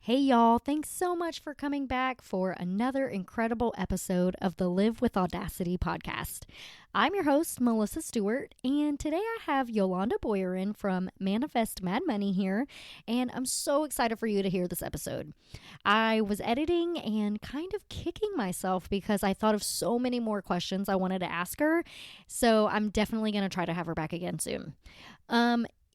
Hey y'all, thanks so much for coming back for another incredible episode of the Live with Audacity podcast. I'm your host, Melissa Stewart, and today I have Yolanda Boyarin from Manifest Mad Money here, and I'm so excited for you to hear this episode. I was editing and kind of kicking myself because I thought of so many more questions I wanted to ask her, so I'm definitely going to try to have her back again soon.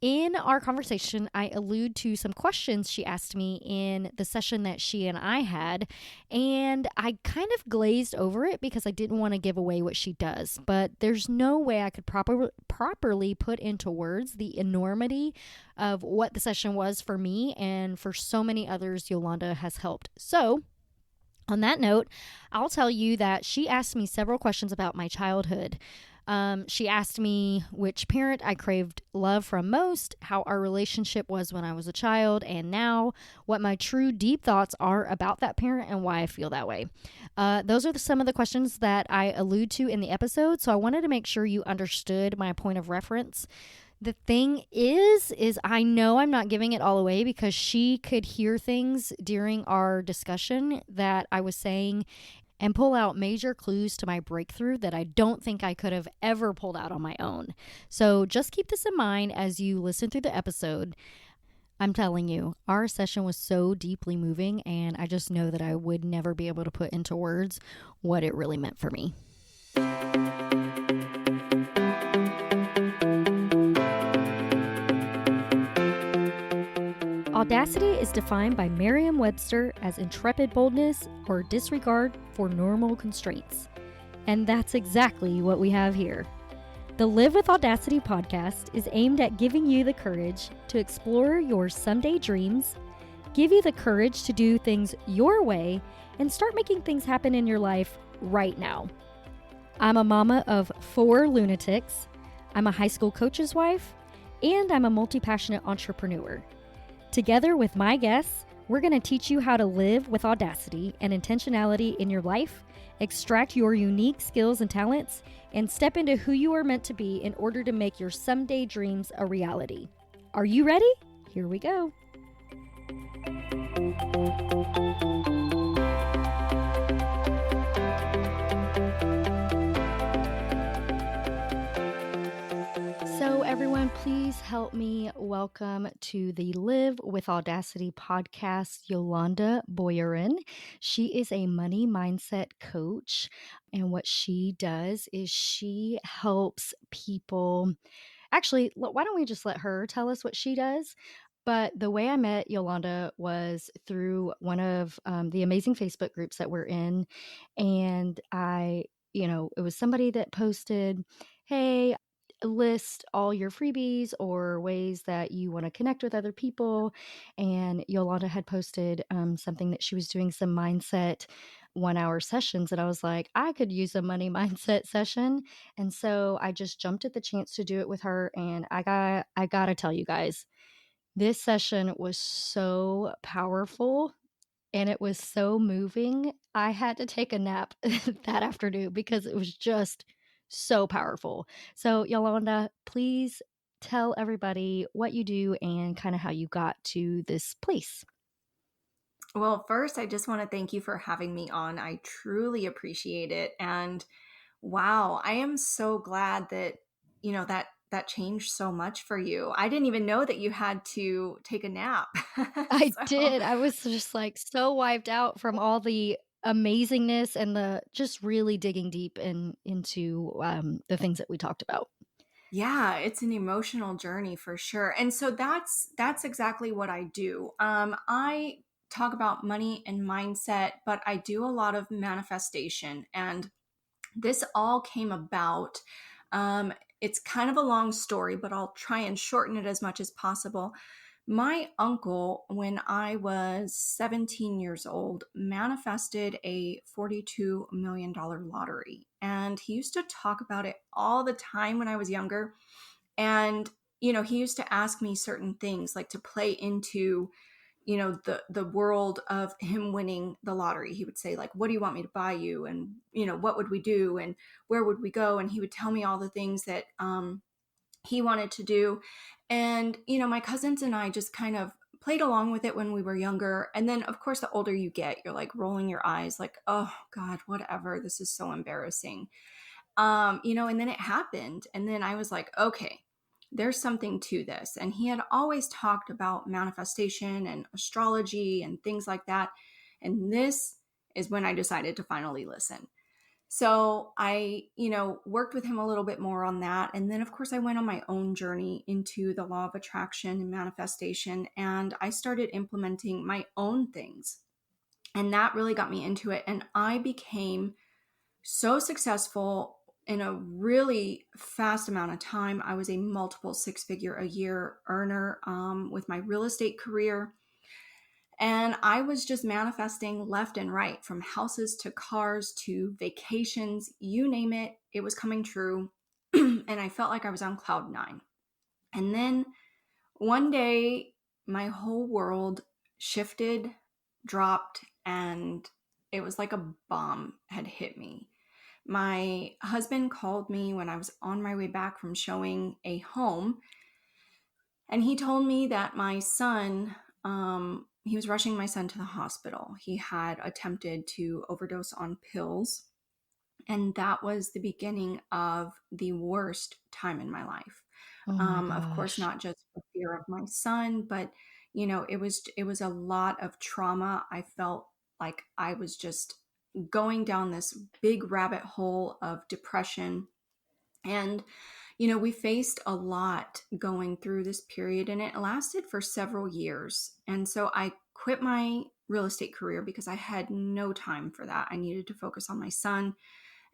In our conversation, I allude to some questions she asked me in the session that she and I had, and I kind of glazed over it because I didn't want to give away what she does. But there's no way I could properly put into words the enormity of what the session was for me and for so many others Yolanda has helped. So, on that note, I'll tell you that she asked me several questions about my childhood. She asked me which parent I craved love from most, how our relationship was when I was a child, and now, what my true deep thoughts are about that parent and why I feel that way. Those are some of the questions that I allude to in the episode, so I wanted to make sure you understood my point of reference. The thing is I know I'm not giving it all away because she could hear things during our discussion that I was saying and pull out major clues to my breakthrough that I don't think I could have ever pulled out on my own. So just keep this in mind as you listen through the episode. I'm telling you, our session was so deeply moving, and I just know that I would never be able to put into words what it really meant for me. Audacity is defined by Merriam-Webster as intrepid boldness or disregard for normal constraints. And that's exactly what we have here. The Live with Audacity podcast is aimed at giving you the courage to explore your someday dreams, give you the courage to do things your way, and start making things happen in your life right now. I'm a mama of 4 lunatics, I'm a high school coach's wife, and I'm a multi-passionate entrepreneur. Together with my guests, we're going to teach you how to live with audacity and intentionality in your life, extract your unique skills and talents, and step into who you are meant to be in order to make your someday dreams a reality. Are you ready? Here we go. So everyone, please help me welcome to the Live with Audacity podcast, Yolanda Boyarin. She is a money mindset coach, and what she does is she helps people. Actually, why don't we just let her tell us what she does? But the way I met Yolanda was through one of the amazing Facebook groups that we're in, and it was somebody that posted, "Hey, list all your freebies or ways that you want to connect with other people." And Yolanda had posted something that she was doing some mindset 1-hour sessions. And I was like, I could use a money mindset session. And so I just jumped at the chance to do it with her. And I got to tell you guys, this session was so powerful and it was so moving. I had to take a nap that afternoon because it was just so powerful. So, Yolanda, please tell everybody what you do and kind of how you got to this place. Well, first, I just want to thank you for having me on. I truly appreciate it. And wow, I am so glad that, that changed so much for you. I didn't even know that you had to take a nap. I So, did. I was just like so wiped out from all the amazingness and the just really digging deep into the things that we talked about. yeah, it's an emotional journey for sure. And so that's exactly what I do. I talk about money and mindset, but I do a lot of manifestation, and this all came about. Um, it's kind of a long story, but I'll try and shorten it as much as possible. My uncle, when I was 17 years old, manifested a $42 million lottery. And he used to talk about it all the time when I was younger. And, he used to ask me certain things like to play into the world of him winning the lottery. He would say, like, what do you want me to buy you? And, what would we do? And where would we go? And he would tell me all the things that he wanted to do. And, my cousins and I just kind of played along with it when we were younger. And then, of course, the older you get, you're like rolling your eyes, like, oh God, whatever. This is so embarrassing. And then it happened. And then I was like, okay, there's something to this. And he had always talked about manifestation and astrology and things like that. And this is when I decided to finally listen. So I, worked with him a little bit more on that. And then, of course, I went on my own journey into the law of attraction and manifestation. And I started implementing my own things. And that really got me into it. And I became so successful in a really fast amount of time. I was a multiple six-figure a year earner with my real estate career. And I was just manifesting left and right, from houses to cars to vacations, you name it, it was coming true. And I felt like I was on cloud nine. And then one day, my whole world shifted, dropped, and it was like a bomb had hit me. My husband called me when I was on my way back from showing a home, and he told me that my son, he was rushing my son to the hospital. He had attempted to overdose on pills, and that was the beginning of the worst time in my life. Oh my Of course, gosh. not just for fear of my son, but it was a lot of trauma. I felt like I was just going down this big rabbit hole of depression. And we faced a lot going through this period, and it lasted for several years. And so I quit my real estate career because I had no time for that. I needed to focus on my son.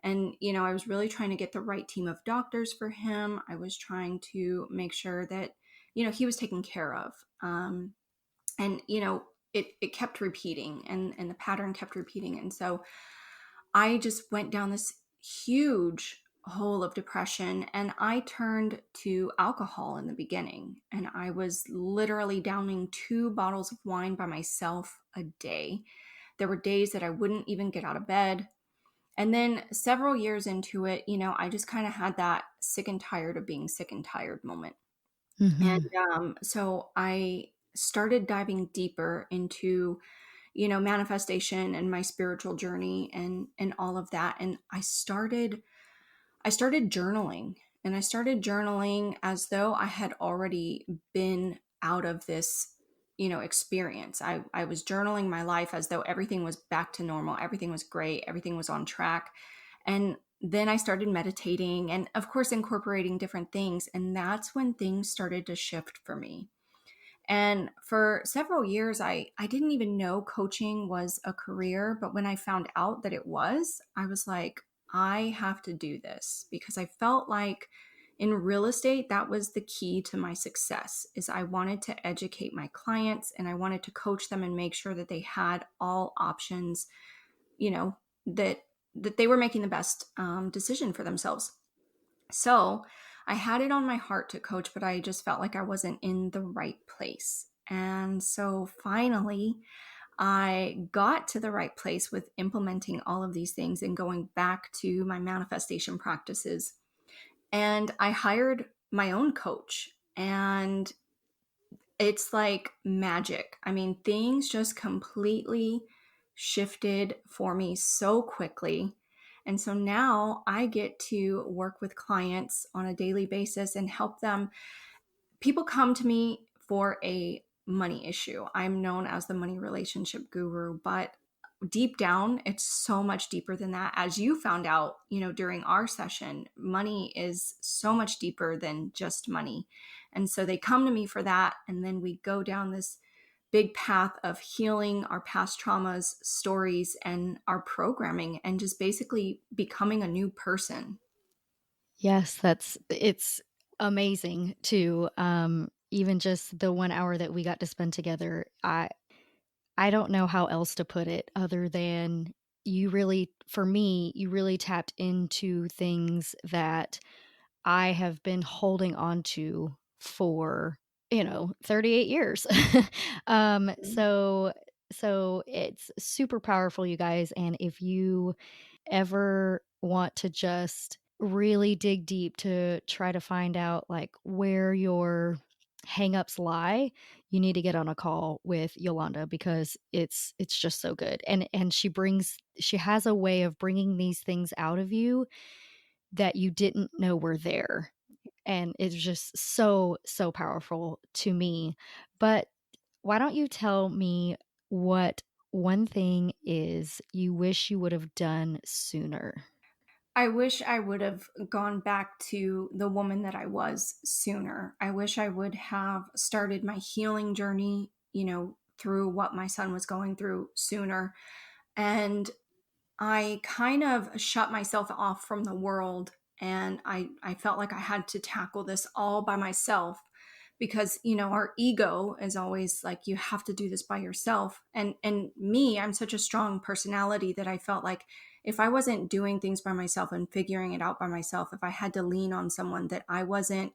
And, I was really trying to get the right team of doctors for him. I was trying to make sure that, he was taken care of. And, it kept repeating, and the pattern kept repeating. And so I just went down this huge hole of depression, and I turned to alcohol in the beginning, and I was literally downing 2 bottles of wine by myself a day. There were days that I wouldn't even get out of bed. And then several years into it, I just kind of had that sick and tired of being sick and tired moment. And Mm-hmm. so I started diving deeper into manifestation and my spiritual journey and all of that. And I started journaling, and I started journaling as though I had already been out of this experience. I was journaling my life as though everything was back to normal, everything was great, everything was on track. And then I started meditating and, of course, incorporating different things, and that's when things started to shift for me. And for several years, I didn't even know coaching was a career. But when I found out that it was, I was like, I have to do this, because I felt like in real estate, that was the key to my success. Is I wanted to educate my clients, and I wanted to coach them and make sure that they had all options, you know, that that they were making the best decision for themselves. So I had it on my heart to coach, but I just felt like I wasn't in the right place. And so finally, I got to the right place with implementing all of these things and going back to my manifestation practices. And I hired my own coach, and it's like magic. I mean, things just completely shifted for me so quickly. And so now I get to work with clients on a daily basis and help them. People come to me for a money issue. I'm known as the money relationship guru, but deep down, it's so much deeper than that. As you found out, during our session, money is so much deeper than just money. And so they come to me for that. And then we go down this big path of healing our past traumas, stories, and our programming, and just basically becoming a new person. Yes, it's amazing too. Even just the 1 hour that we got to spend together, I don't know how else to put it other than for me, you really tapped into things that I have been holding on to for, 38 years. um, so so it's super powerful, you guys, and if you ever want to just really dig deep to try to find out like where your hangups lie, you need to get on a call with Yolanda because it's just so good. And she has a way of bringing these things out of you that you didn't know were there. And it's just so, so powerful to me. But why don't you tell me what one thing is you wish you would have done sooner? I wish I would have gone back to the woman that I was sooner. I wish I would have started my healing journey, through what my son was going through sooner. And I kind of shut myself off from the world, and I felt like I had to tackle this all by myself because our ego is always like you have to do this by yourself. And me, I'm such a strong personality that I felt like if I wasn't doing things by myself and figuring it out by myself, if I had to lean on someone, that I wasn't,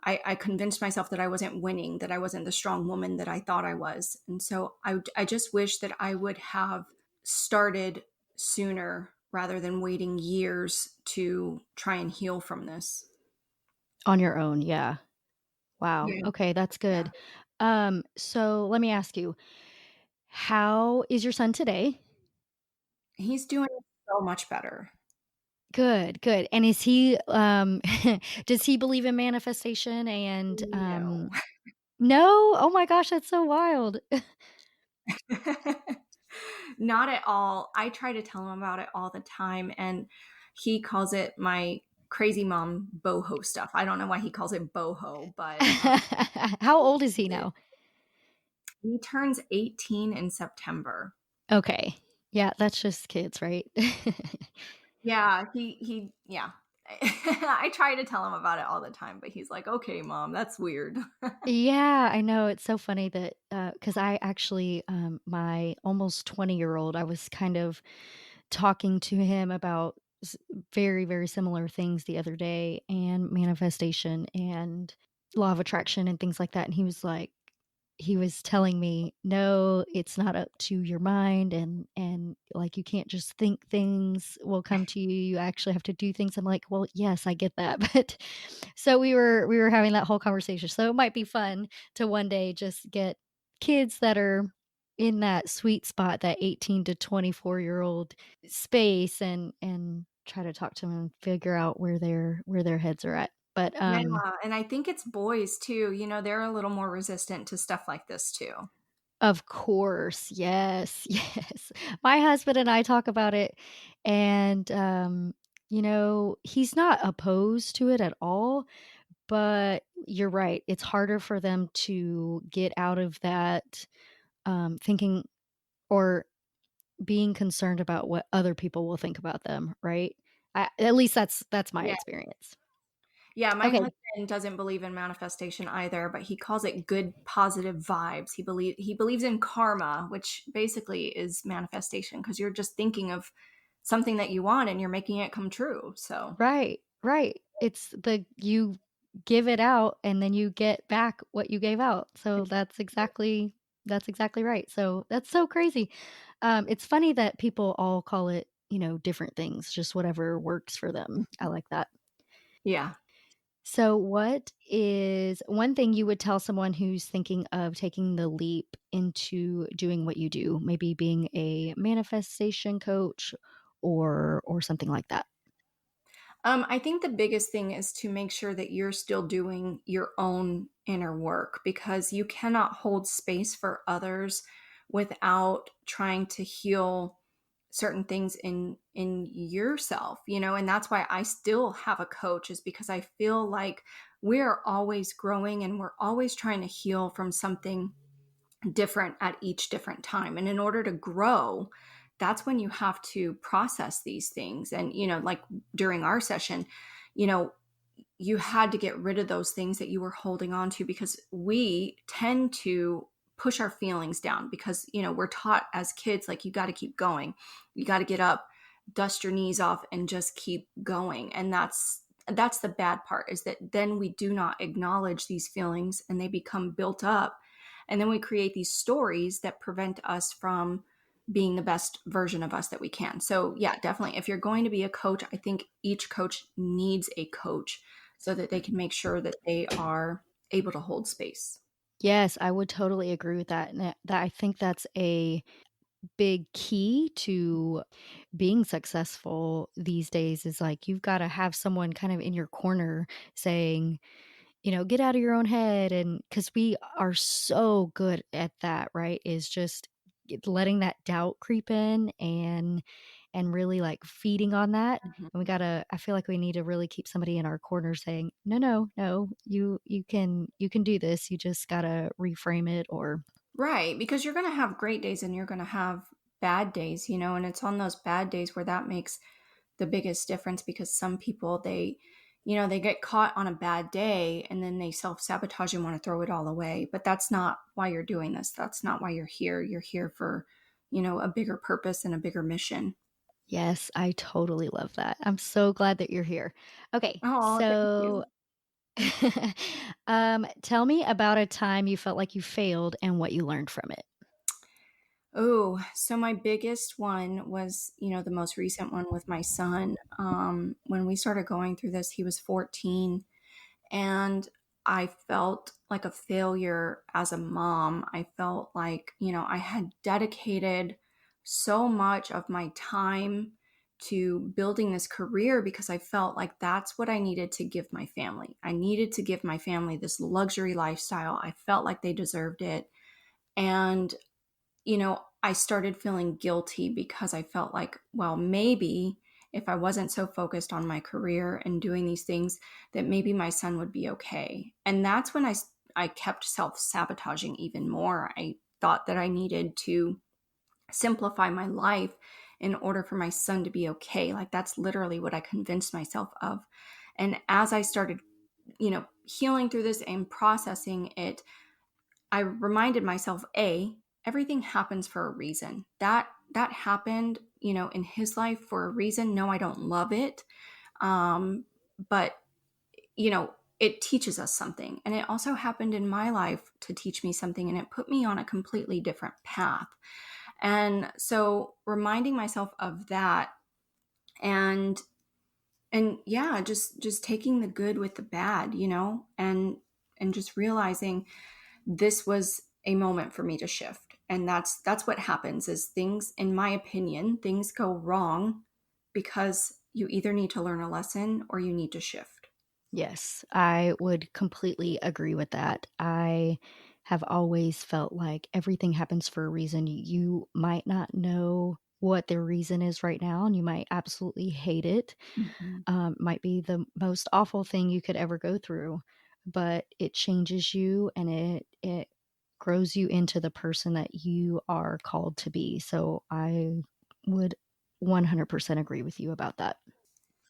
I convinced myself that I wasn't winning, that I wasn't the strong woman that I thought I was. And so I just wish that I would have started sooner rather than waiting years to try and heal from this. On your own, yeah. Wow. Yeah. Okay, that's Yeah. good. So let me ask you, how is your son today? He's doing so much better. Good, good. And is he does he believe in manifestation and No. no? Oh my gosh, that's so wild. Not at all. I try to tell him about it all the time, and he calls it my crazy mom boho stuff. I don't know why he calls it boho, but How old is he it, now? he turns 18 in September. Okay. Yeah, that's just kids, right? Yeah, yeah. I try to tell him about it all the time, but he's like, "Okay, mom, that's weird." Yeah, I know, it's so funny that, because I actually, my almost 20-year-old, I was kind of talking to him about very, very similar things the other day and manifestation and law of attraction and things like that. And he was telling me, no, it's not up to your mind. And like, you can't just think things will come to you. You actually have to do things. I'm like, well, yes, I get that. But so we were having that whole conversation. So it might be fun to one day just get kids that are in that sweet spot, that 18 to 24-year-old space and try to talk to them and figure out where their heads are at. But, Yeah, and I think it's boys too, they're a little more resistant to stuff like this too. of course, yes, yes. My husband and I talk about it, and, he's not opposed to it at all, but you're right, it's harder for them to get out of that, thinking or being concerned about what other people will think about them, right? At least that's my Yeah. experience. Yeah, my Okay, husband doesn't believe in manifestation either, but he calls it good positive vibes. He believes in karma, which basically is manifestation because you're just thinking of something that you want and you're making it come true. So, right, right. It's the you give it out and then you get back what you gave out. So that's exactly right. So that's so crazy. It's funny that people all call it, different things, just whatever works for them. I like that. yeah. So, what is one thing you would tell someone who's thinking of taking the leap into doing what you do, maybe being a manifestation coach or something like that? I think the biggest thing is to make sure that you're still doing your own inner work because you cannot hold space for others without trying to heal certain things in yourself, and that's why I still have a coach, is because I feel like we're always growing and we're always trying to heal from something different at each different time. And in order to grow, that's when you have to process these things. And, like during our session, you know, you had to get rid of those things that you were holding on to because we tend to push our feelings down because, we're taught as kids, like, you got to keep going. You got to get up, dust your knees off, and just keep going. And that's the bad part, is that then we do not acknowledge these feelings and they become built up, and then we create these stories that prevent us from being the best version of us that we can. So yeah, definitely, if you're going to be a coach, I think each coach needs a coach so that they can make sure that they are able to hold space. Yes, I would totally agree with that, and that I think that's a big key to being successful these days is, like, you've gotta have someone kind of in your corner saying, "Get out of your own head," and because we are so good at that, right? Is just letting that doubt creep in and really, like, feeding on that, Mhm. and I feel like we need to really keep somebody in our corner saying, "No, no, no, you can do this, you just gotta reframe it," or Right, because you're going to have great days and you're going to have bad days, and it's on those bad days where that makes the biggest difference because some people they get caught on a bad day and then they self-sabotage and want to throw it all away. But that's not why you're doing this. That's not why you're here. You're here for, a bigger purpose and a bigger mission. Yes, I totally love that. I'm so glad that you're here. Okay, Oh, thank so, you. tell me about a time you felt like you failed and what you learned from it. Oh, so my biggest one was, the most recent one with my son. When we started going through this, he was 14 and I felt like a failure as a mom. I felt like, I had dedicated so much of my time to building this career because I felt like that's what I needed to give my family. I needed to give my family this luxury lifestyle. I felt like they deserved it. And I started feeling guilty because I felt like, well, maybe if I wasn't so focused on my career and doing these things, that maybe my son would be okay. And that's when I kept self sabotaging even more. I thought that I needed to simplify my life in order for my son to be okay. Like that's literally what I convinced myself of. And as I started, healing through this and processing it, I reminded myself, everything happens for a reason. That happened, in his life for a reason. No, I don't love it. But it teaches us something. And it also happened in my life to teach me something, and it put me on a completely different path. And so reminding myself of that, and yeah, just taking the good with the bad, and just realizing this was a moment for me to shift. And that's what happens is things, in my opinion, things go wrong because you either need to learn a lesson or you need to shift. Yes, I would completely agree with that. I have always felt like everything happens for a reason. You might not know what the reason is right now, and you might absolutely hate it. Mhm. Might be the most awful thing you could ever go through, but it changes you and it grows you into the person that you are called to be. So I would 100% agree with you about that.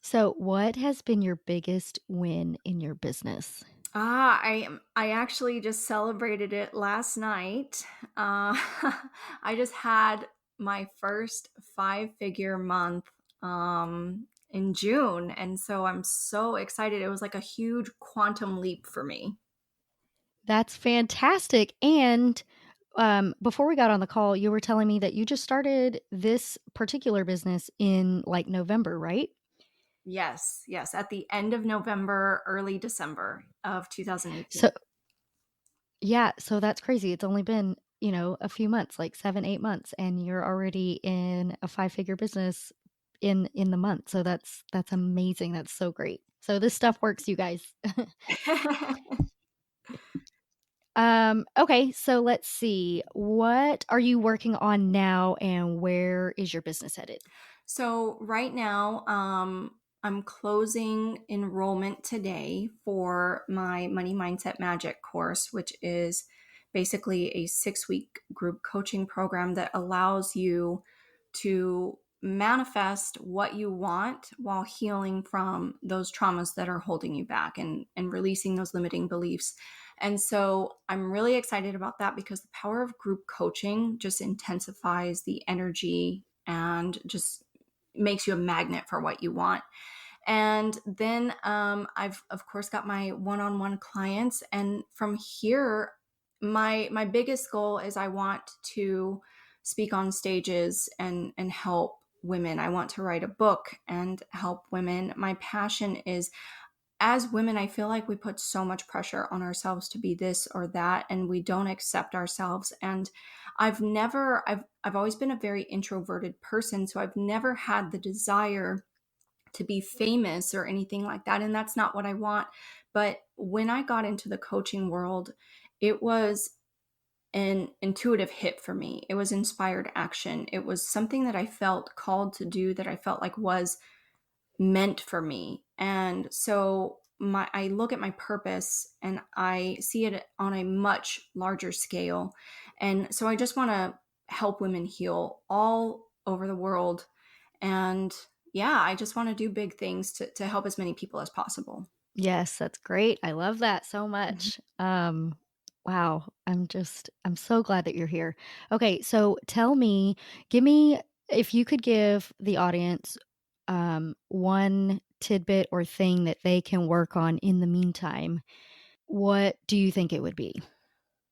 So, what has been your biggest win in your business? I actually just celebrated it last night. I just had my first five-figure month in June, and so I'm so excited. It was like a huge quantum leap for me. That's fantastic. And before we got on the call, you were telling me that you just started this particular business in like November, right? Yes, yes, at the end of November, early December of 2018. So, yeah, so that's crazy. It's only been, a few months, like 7, 8 months, and you're already in a five-figure business in the month. So that's amazing. That's so great. So this stuff works, you guys. Okay, so let's see. What are you working on now and where is your business headed? So right now, I'm closing enrollment today for my Money Mindset Magic course, which is basically a 6-week group coaching program that allows you to manifest what you want while healing from those traumas that are holding you back and releasing those limiting beliefs. And so I'm really excited about that because the power of group coaching just intensifies the energy and just makes you a magnet for what you want. And then I've of course got my one-on-one clients, and from here, my biggest goal is I want to speak on stages and help women. I want to write a book and help women. My passion is as women, I feel like we put so much pressure on ourselves to be this or that, and we don't accept ourselves. And I've always been a very introverted person, so I've never had the desire to be famous or anything like that. And that's not what I want. But when I got into the coaching world, it was an intuitive hit for me. It was inspired action. It was something that I felt called to do, that I felt like was meant for me. And so I look at my purpose and I see it on a much larger scale. And so I just want to help women heal all over the world. And yeah, I just want to do big things to help as many people as possible. Yes, that's great. I love that so Mhm. much. Wow. I'm so glad that you're here. Okay, so tell me, give me if you could give the audience one tidbit or thing that they can work on in the meantime, what do you think it would be?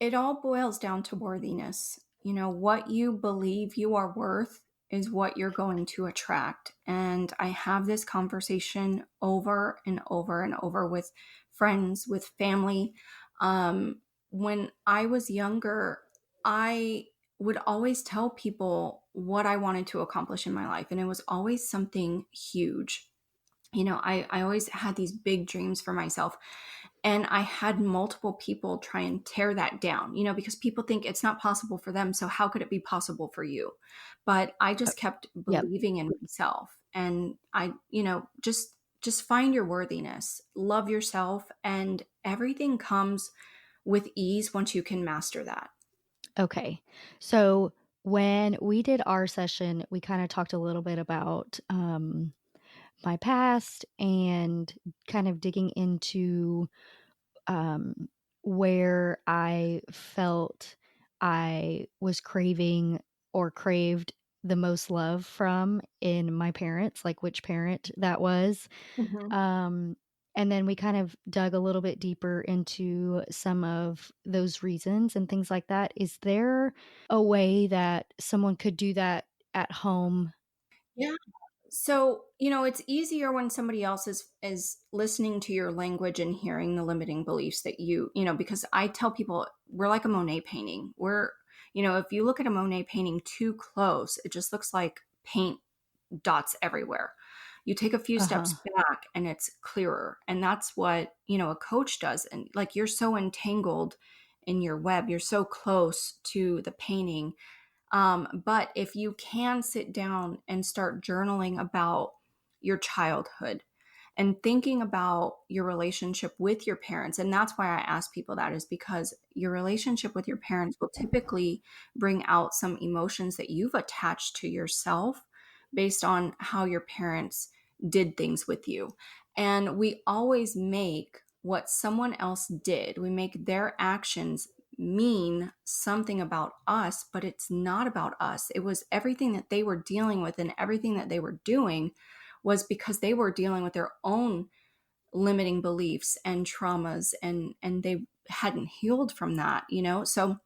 It all boils down to worthiness. You know, what you believe you are worth is what you're going to attract. And I have this conversation over and over and over with friends, with family. When I was younger, I would always tell people what I wanted to accomplish in my life, and it was always something huge. I always had these big dreams for myself. And I had multiple people try and tear that down, because people think it's not possible for them. So how could it be possible for you? But I Uh, just kept yep. believing in myself. And just find your worthiness, love yourself, and everything comes with ease once you can master that. Okay. So when we did our session, we kind of talked a little bit about my past and kind of digging into um, where I felt I was craving or craved the most love from in my parents, like which parent that was. Mhm. Um, and then we kind of dug a little bit deeper into some of those reasons and things like that. Is there a way that someone could do that at home? Yeah. So, it's easier when somebody else is listening to your language and hearing the limiting beliefs that because I tell people we're like a Monet painting. If you look at a Monet painting too close, it just looks like paint dots everywhere. You take a few Uh huh. steps back and it's clearer. And that's what, a coach does. And like you're so entangled in your web, you're so close to the painting, but if you can sit down and start journaling about your childhood and thinking about your relationship with your parents, and that's why I ask people that, is because your relationship with your parents will typically bring out some emotions that you've attached to yourself based on how your parents did things with you. And we always make what someone else did, we make their actions mean something about us, but it's not about us. It was everything that they were dealing with, and everything that they were doing was because they were dealing with their own limiting beliefs and traumas, and they hadn't healed from that. So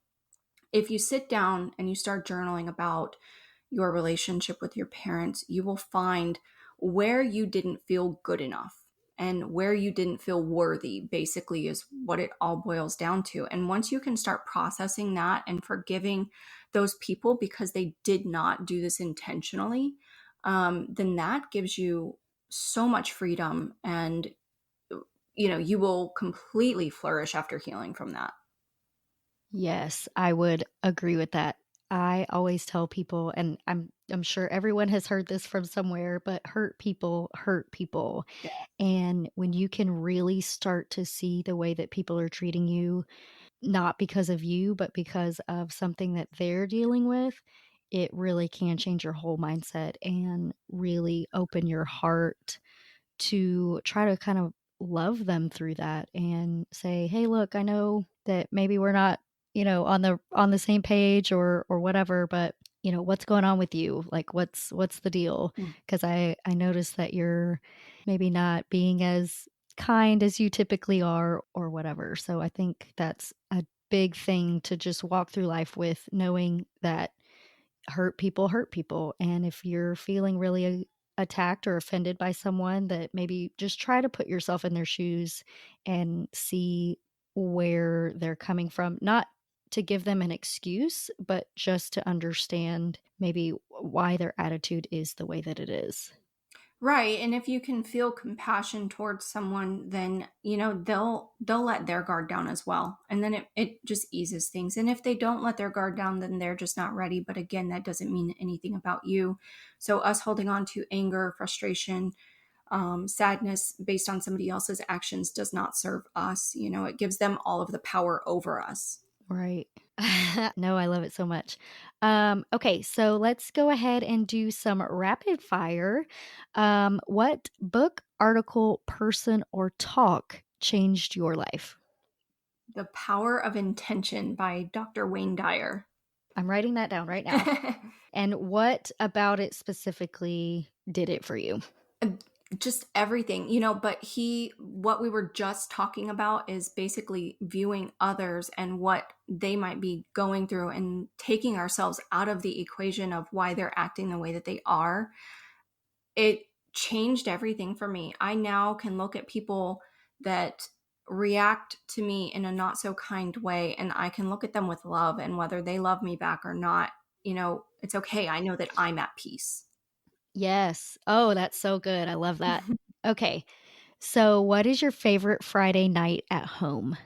if you sit down and you start journaling about your relationship with your parents, you will find where you didn't feel good enough and where you didn't feel worthy, basically, is what it all boils down to. And once you can start processing that and forgiving those people because they did not do this intentionally, then that gives you so much freedom. And, you will completely flourish after healing from that. Yes, I would agree with that. I always tell people, and I'm sure everyone has heard this from somewhere, but hurt people hurt people. Yeah. And when you can really start to see the way that people are treating you, not because of you, but because of something that they're dealing with, it really can change your whole mindset and really open your heart to try to kind of love them through that and say, "Hey, look, I know that maybe we're not, on the same page or whatever, but, what's going on with you? Like what's the deal? Mm. Because I noticed that you're maybe not being as kind as you typically are or whatever." So I think that's a big thing to just walk through life with, knowing that hurt people, and if you're feeling really attacked or offended by someone, that maybe just try to put yourself in their shoes and see where they're coming from. Not to give them an excuse, but just to understand maybe why their attitude is the way that it is. Right. And if you can feel compassion towards someone, then, they'll let their guard down as well. And then it just eases things. And if they don't let their guard down, then they're just not ready. But again, that doesn't mean anything about you. So us holding on to anger, frustration, sadness based on somebody else's actions does not serve us. It gives them all of the power over us. Right. No, I love it so much. Okay, so let's go ahead and do some rapid fire. What book, article, person, or talk changed your life? The Power of Intention by Dr. Wayne Dyer. I'm writing that down right now. And what about it specifically did it for you? Just everything, but what we were just talking about is basically viewing others and what they might be going through and taking ourselves out of the equation of why they're acting the way that they are. It changed everything for me. I now can look at people that react to me in a not so kind way, and I can look at them with love, and whether they love me back or not, it's okay. I know that I'm at peace. Yes. Oh, that's so good. I love that. Okay. So, what is your favorite Friday night at home?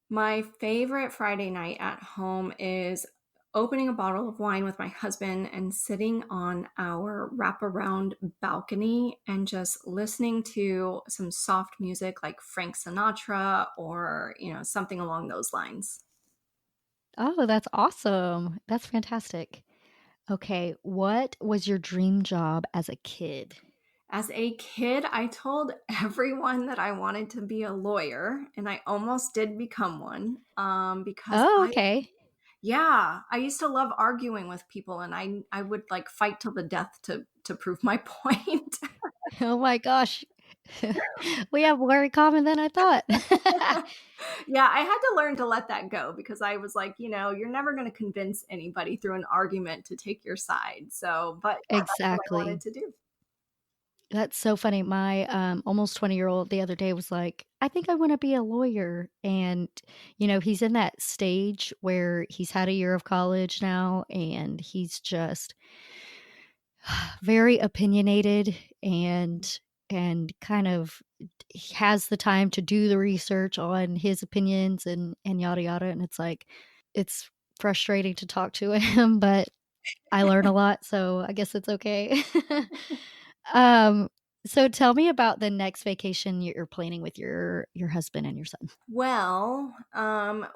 My favorite Friday night at home is opening a bottle of wine with my husband and sitting on our wraparound balcony and just listening to some soft music like Frank Sinatra or, something along those lines. Oh, that's awesome. That's fantastic. Okay. What was your dream job as a kid? As a kid, I told everyone that I wanted to be a lawyer, and I almost did become one because Oh, okay. yeah, I used to love arguing with people, and I would like fight till the death to prove my point. Oh my gosh. We have more in common than I thought. Yeah, I had to learn to let that go because I was like, you're never going to convince anybody through an argument to take your side. So, but yeah, that's what I wanted Exactly. to do. That's so funny. My, almost 20-year-old the other day was like, "I think I wanna be a lawyer," and, he's in that stage where he's had a year of college now, and he's just very opinionated and kind of he has the time to do the research on his opinions and yada yada, and it's like it's frustrating to talk to him, but I learn a lot, so I guess it's okay. Um, so tell me about the next vacation you're planning with your husband and your son. Well,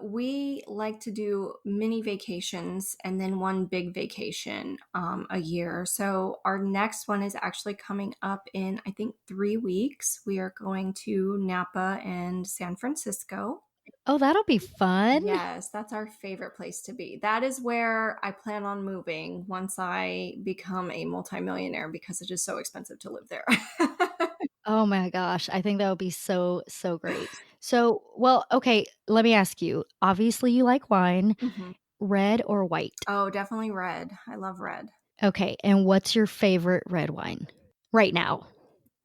we like to do mini vacations and then one big vacation a year. So our next one is actually coming up in, I think, 3 weeks. We are going to Napa and San Francisco. Oh, that'll be fun. Yes, that's our favorite place to be. That is where I plan on moving once I become a multimillionaire because it is so expensive to live there. Oh my gosh, I think that would be so, so great. So, well, okay, let me ask you. Obviously, you like wine, Mhm. red or white? Oh, definitely red. I love red. Okay, and what's your favorite red wine right now?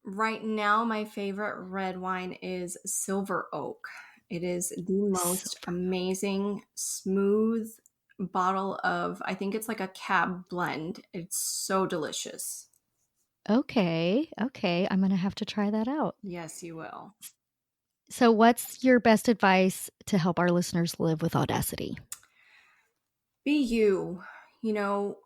Right now, my favorite red wine is Silver Oak. It is the most Silver. amazing, smooth bottle of, I think it's like a cab blend. It's so delicious. Okay, okay, I'm gonna have to try that out. Yes, you will. So, what's your best advice to help our listeners live with audacity? Be you,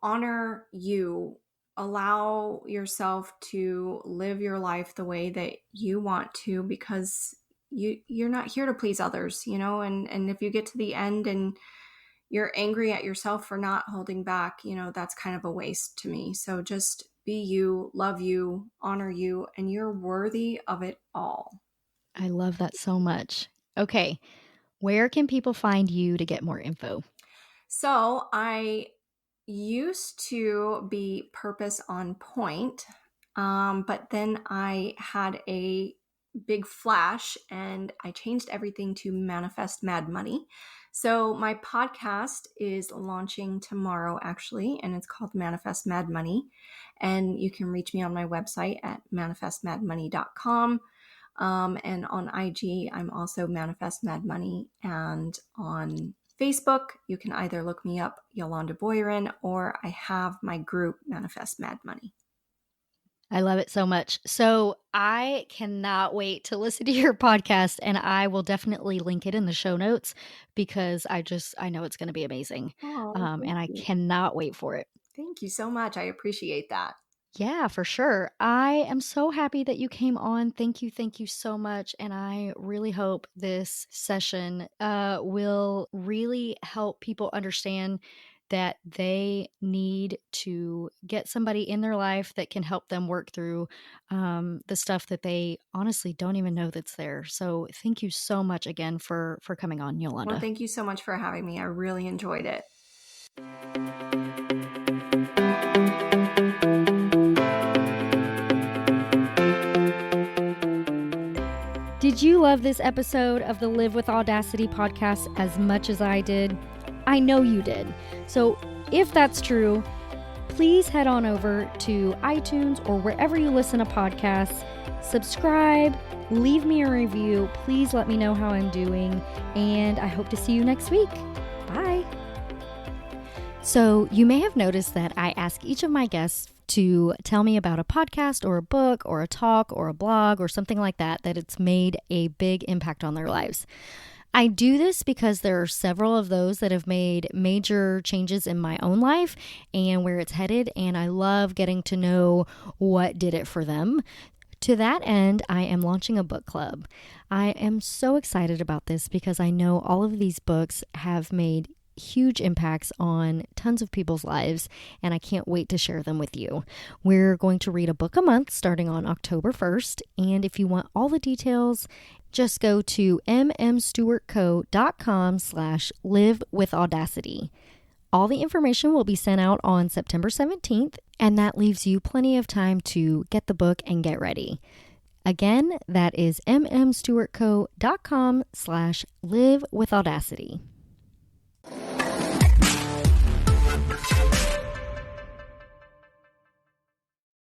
honor you. Allow yourself to live your life the way that you want to because you're not here to please others, and if you get to the end and you're angry at yourself for not holding back, that's kind of a waste to me. So just be you, love you, honor you, and you're worthy of it all. I love that so much. Okay, where can people find you to get more info? So I used to be purpose on point, but then I had a big flash and I changed everything to Manifest Mad Money. So my podcast is launching tomorrow, actually, and it's called Manifest Mad Money. And you can reach me on my website at manifestmadmoney.com. And on IG, I'm also Manifest Mad Money. And on Facebook, you can either look me up, Yolanda Boyarin, or I have my group, Manifest Mad Money. I love it so much. So I cannot wait to listen to your podcast, and I will definitely link it in the show notes because I know it's going to be amazing. Oh, thank And I you. cannot wait for it. Thank you so much. I appreciate that. Yeah, for sure. I am so happy that you came on. Thank you so much. And I really hope this session will really help people understand that they need to get somebody in their life that can help them work through the stuff that they honestly don't even know that's there. So thank you so much again for coming on, Well, Yolanda. thank you so much for having me. I really enjoyed it. Did you love this episode of the Live with Audacity podcast as much as I did? I know you did. So if that's true, please head on over to iTunes or wherever you listen to podcasts, subscribe, leave me a review. Please let me know how I'm doing, and I hope to see you next week. Bye. So you may have noticed that I ask each of my guests to tell me about a podcast or a book or a talk or a blog or something like that it's made a big impact on their lives. I do this because there are several of those that have made major changes in my own life and where it's headed, and I love getting to know what did it for them. To that end, I am launching a book club. I am so excited about this because I know all of these books have made huge impacts on tons of people's lives, and I can't wait to share them with you. We're going to read a book a month starting on October 1st, and if you want all the details, just go to mmstewartco.com/livewithaudacity. All the information will be sent out on September 17th, and that leaves you plenty of time to get the book and get ready. Again, that is mmstewartco.com/livewithaudacity.